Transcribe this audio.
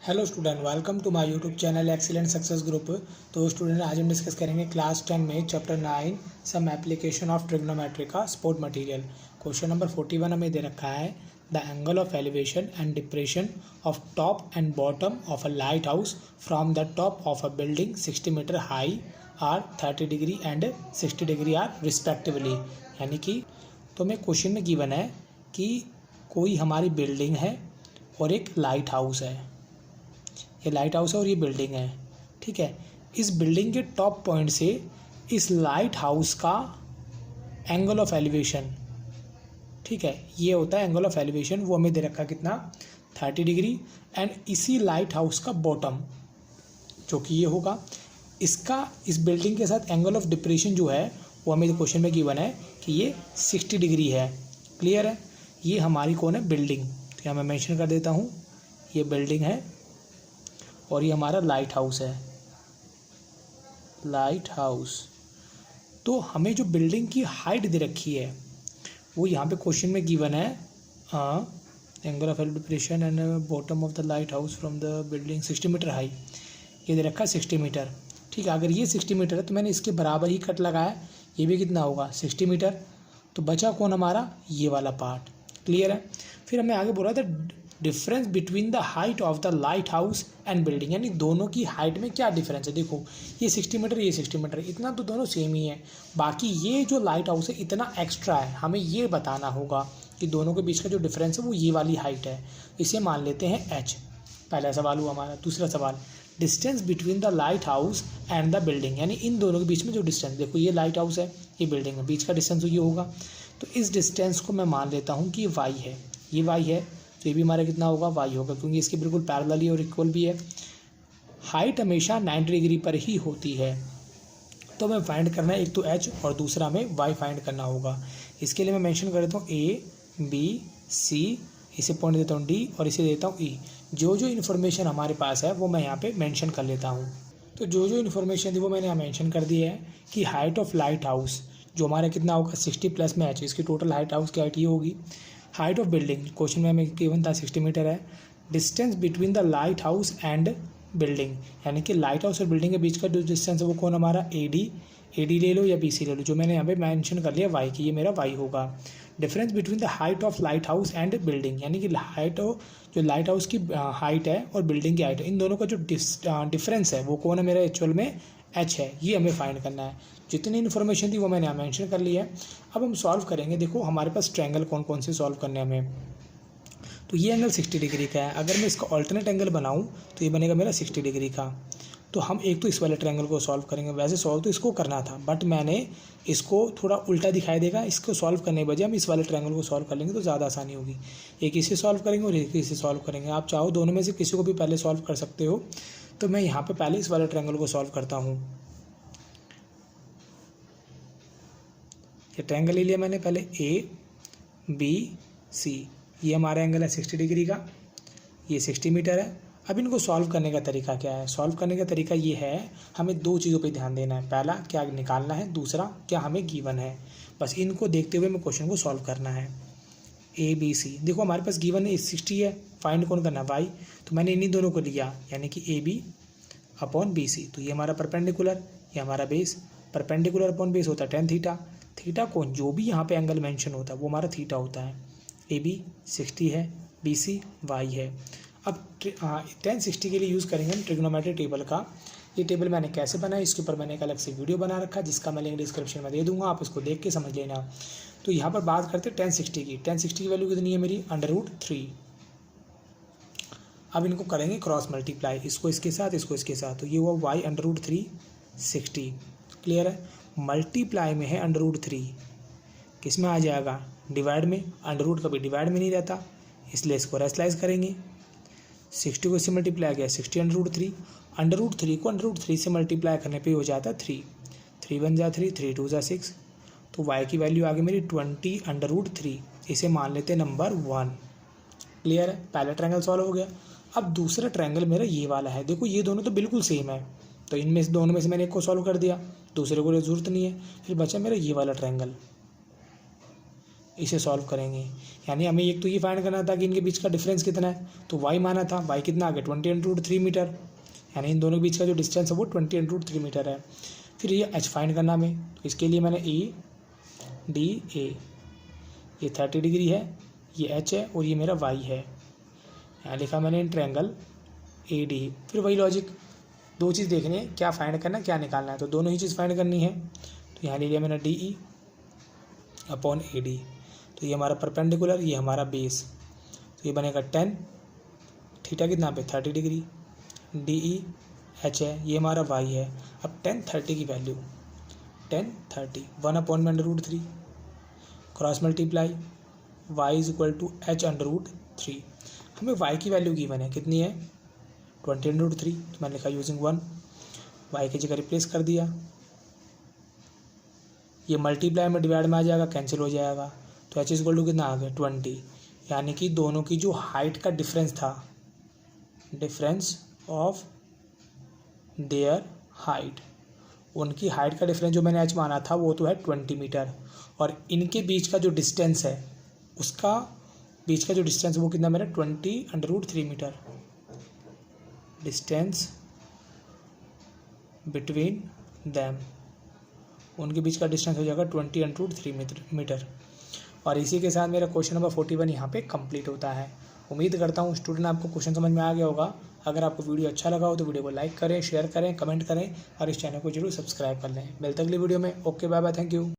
Hello student, welcome to my YouTube channel excellent success group. तो student, आज हम discuss करेंगे क्लास 10 में chapter 9 some application of trigonometry का सपोर्ट मटेरियल। क्वेश्चन नंबर 41 हमें दे रखा है the angle of elevation and depression of top and bottom of a lighthouse from the top of a building 60 meter high are 30 degree and 60 degree are respectively. यानी कि तो हमें question में given है कि कोई हमारी बिल्डिंग है और एक लाइट हाउस है। ये लाइट हाउस है और ये बिल्डिंग है, ठीक है। इस बिल्डिंग के टॉप पॉइंट से इस लाइट हाउस का एंगल ऑफ एलिवेशन, ठीक है, ये होता है एंगल ऑफ एलिवेशन। वो हमें दे रखा कितना, 30 डिग्री। एंड इसी लाइट हाउस का बॉटम जो कि ये होगा, इसका इस बिल्डिंग के साथ एंगल ऑफ डिप्रेशन जो है वो हमें क्वेश्चन में गिवन है कि ये 60 डिग्री है। क्लियर है। ये हमारी कौन है, बिल्डिंग। तो यहाँ मैं मेंशन कर देता हूँ, ये बिल्डिंग है और ये हमारा लाइट हाउस है, लाइट हाउस। तो हमें जो बिल्डिंग की हाइट दे रखी है वो यहाँ पे क्वेश्चन में गिवन है, angle of depression and bottom of the lighthouse from the building 60 meter high. ये दे रखा है 60 मीटर, ठीक है। अगर ये 60 मीटर है तो मैंने इसके बराबर ही कट लगाया, ये भी कितना होगा 60 मीटर। तो बचा कौन हमारा, ये वाला पार्ट। क्लियर है। फिर हमें आगे बोला था difference between the height of the light house and building, यानी दोनों की हाइट में क्या डिफरेंस है। देखो ये 60 मीटर, ये 60 मीटर, इतना तो दोनों सेम ही है। बाकी ये जो लाइट हाउस है इतना एक्स्ट्रा है, हमें ये बताना होगा कि दोनों के बीच का जो डिफरेंस है वो ये वाली हाइट है। इसे मान लेते हैं h। पहला सवाल हुआ हमारा। दूसरा सवाल, distance between the light house and the building, यानी इन दोनों के बीच में जो डिस्टेंस, देखो ये लाइट हाउस है, ये बिल्डिंग है, बीच का डिस्टेंस ये होगा। तो इस डिस्टेंस को मैं मान लेता हूँ कि ये y है, ये y है, तो ये भी हमारा कितना होगा, y होगा, क्योंकि इसके बिल्कुल पैरेलल ही और इक्वल भी है। हाइट हमेशा 90 डिग्री पर ही होती है। तो हमें फाइंड करना है, एक तो h और दूसरा हमें y फाइंड करना होगा। इसके लिए मैं मेंशन कर देता हूँ a b c, इसे पॉइंट देता हूँ d और इसे देता हूँ e। जो जो इन्फॉर्मेशन हमारे पास है वो मैं यहाँ पे मेंशन कर लेता हूँ। तो जो जो इन्फॉर्मेशन थी वो मैंने यहाँ मेंशन कर दी है कि हाइट ऑफ लाइट हाउस जो हमारा कितना होगा 60 प्लस में h, इसकी टोटल हाइट हाउस की हाइट ये होगी। हाइट ऑफ बिल्डिंग क्वेश्चन में हमें गिवन था 60 मीटर है। Distance between the light house and building, यानी कि लाइट हाउस और बिल्डिंग के बीच का जो डिस्टेंस है वो कौन हमारा, AD ले लो या BC ले लो, जो मैंने यहाँ पे मेंशन कर लिया y की, ये मेरा y होगा। Difference between the height of light house and building, यानी कि हाइट जो लाइट हाउस की हाइट है और बिल्डिंग की हाइट है, इन दोनों का जो डिफरेंस है वो कौन है, मेरा एक्चुअल में h है। ये हमें फाइंड करना है। जितनी इन्फॉर्मेशन थी वो मैंने यहाँ मेंशन कर ली है। अब हम सॉल्व करेंगे। देखो हमारे पास ट्रायंगल कौन कौन से सॉल्व करने हमें। तो ये एंगल 60 डिग्री का है। अगर मैं इसका ऑल्टरनेट एंगल बनाऊँ तो ये बनेगा मेरा 60 डिग्री का। तो हम एक तो इस वाले ट्रायंगल को सॉल्व करेंगे। वैसे सॉल्व तो इसको करना था, बट मैंने इसको थोड़ा उल्टा दिखाई देगा। इसको सॉल्व करने के बजाय हम इस वाले ट्रायंगल को सॉल्व कर लेंगे तो ज़्यादा आसानी होगी। एक इसे सॉल्व करेंगे और एक इसे सॉल्व करेंगे। आप चाहो दोनों में से किसी को भी पहले सॉल्व कर सकते हो। तो मैं यहाँ पर पहले इस वाले ट्रायंगल को सॉल्व करता हूँ। ये ट्रायंगल ले लिया मैंने पहले, ABC, ये हमारा एंगल है 60 डिग्री का, ये 60 मीटर है। अब इनको सॉल्व करने का तरीका क्या है। सॉल्व करने का तरीका ये है, हमें दो चीज़ों पे ध्यान देना है। पहला क्या निकालना है, दूसरा क्या हमें गिवन है। बस इनको देखते हुए हमें क्वेश्चन को सॉल्व करना है। ABC, देखो हमारे पास गिवन है 60 है, फाइंड कौन करना है, y। तो मैंने इन्हीं दोनों को लिया, यानी कि AB अपॉन BC। तो ये हमारा परपेंडिकुलर, ये हमारा बेस। परपेंडिकुलर अपॉन बेस होता है tan थीटा। थीटा कौन, जो भी यहाँ पे एंगल मेंशन होता है वो हमारा थीटा होता है। AB 60 है, BC y है। अब tan 60 के लिए यूज़ करेंगे हम ट्रिग्नोमेट्री टेबल का। ये टेबल मैंने कैसे बनाया, इसके ऊपर मैंने एक अलग से वीडियो बना रखा है, जिसका मैं लिंक डिस्क्रिप्शन में दे दूंगा, आप इसको देख के समझ लेना। तो यहाँ पर बात करते हैं tan 60 की। tan 60 की वैल्यू कितनी है मेरी, √3। अब इनको करेंगे क्रॉस मल्टीप्लाई, इसको इसके साथ, इसको इसके साथ। तो ये हुआ y √3 60। क्लियर है। मल्टीप्लाई में है √3, किस में आ जाएगा, डिवाइड में। √ कभी डिवाइड में नहीं रहता, इसलिए इसको रेशनलाइज करेंगे। 60 को इससे मल्टीप्लाई किया, 60 √3। √3 को √3 से मल्टीप्लाई करने पे हो जाता है 3। 3 1 जा 3, 3 2 जा 6। तो y की वैल्यू आ गई मेरी 20 √3। इसे मान लेते नंबर 1। क्लियर है। पहला ट्रायंगल सॉल्व हो गया। अब दूसरा ट्रायंगल मेरा ये वाला है। देखो ये दोनों तो बिल्कुल सेम है, तो इनमें से दोनों में से मैंने एक को सॉल्व कर दिया, दूसरे को जरूरत नहीं है। फिर बचा मेरा ये वाला ट्रायंगल। इसे सॉल्व करेंगे। यानी हमें एक तो ये फाइंड करना था कि इनके बीच का डिफरेंस कितना है, तो y माना था, y कितना आ गया 20 × 3 मीटर, यानी इन दोनों के बीच का जो डिस्टेंस है वो 20 × 3 मीटर है। फिर ये h फाइंड करना हमें, तो इसके लिए मैंने EDA, ये 30 डिग्री है, ये h है और ये मेरा y है, यहाँ लिखा मैंने इन ट्रायंगल AD। फिर वही लॉजिक, दो चीज़ देखनी है, क्या फाइंड करना है क्या निकालना है, तो दोनों ही चीज़ फाइंड करनी है। तो यहाँ ले लिया मैंने DE अपॉन AD, तो ये हमारा परपेंडिकुलर, ये हमारा बेस, तो ये बनेगा 10, थीटा कितना पे 30 डिग्री, DE H है, ये हमारा y है। अब 10 30 की value 10 30 1/√3 cross multiply y = h/√3। हमें y की वैल्यू गिवन है, कितनी है 20/√3, तो मैंने लिखा यूजिंग 1, y की जगह रिप्लेस कर दिया, ये मल्टीप्लाई में डिवाइड में आ जाएगा, कैंसिल हो जाएगा, तो h = कितना आ गया 20। यानी कि दोनों की जो हाइट का डिफरेंस था, डिफरेंस ऑफ देयर हाइट, उनकी हाइट का डिफरेंस जो मैंने h माना था वो तो है 20 मीटर, और इनके बीच का जो डिस्टेंस है, उसका बीच का जो डिस्टेंस वो कितना मेरा 20/√3 मीटर, डिस्टेंस बिटवीन दैम, उनके बीच का डिस्टेंस हो जाएगा 20/√3 मीटर। और इसी के साथ मेरा क्वेश्चन नंबर 41 यहाँ पे कंप्लीट होता है। उम्मीद करता हूँ स्टूडेंट आपको क्वेश्चन समझ में आ गया होगा। अगर आपको वीडियो अच्छा लगा हो तो वीडियो को लाइक करें, शेयर करें, कमेंट करें और इस चैनल को जरूर सब्सक्राइब कर लें। मिलते अगली वीडियो में। Okay, bye bye, thank you.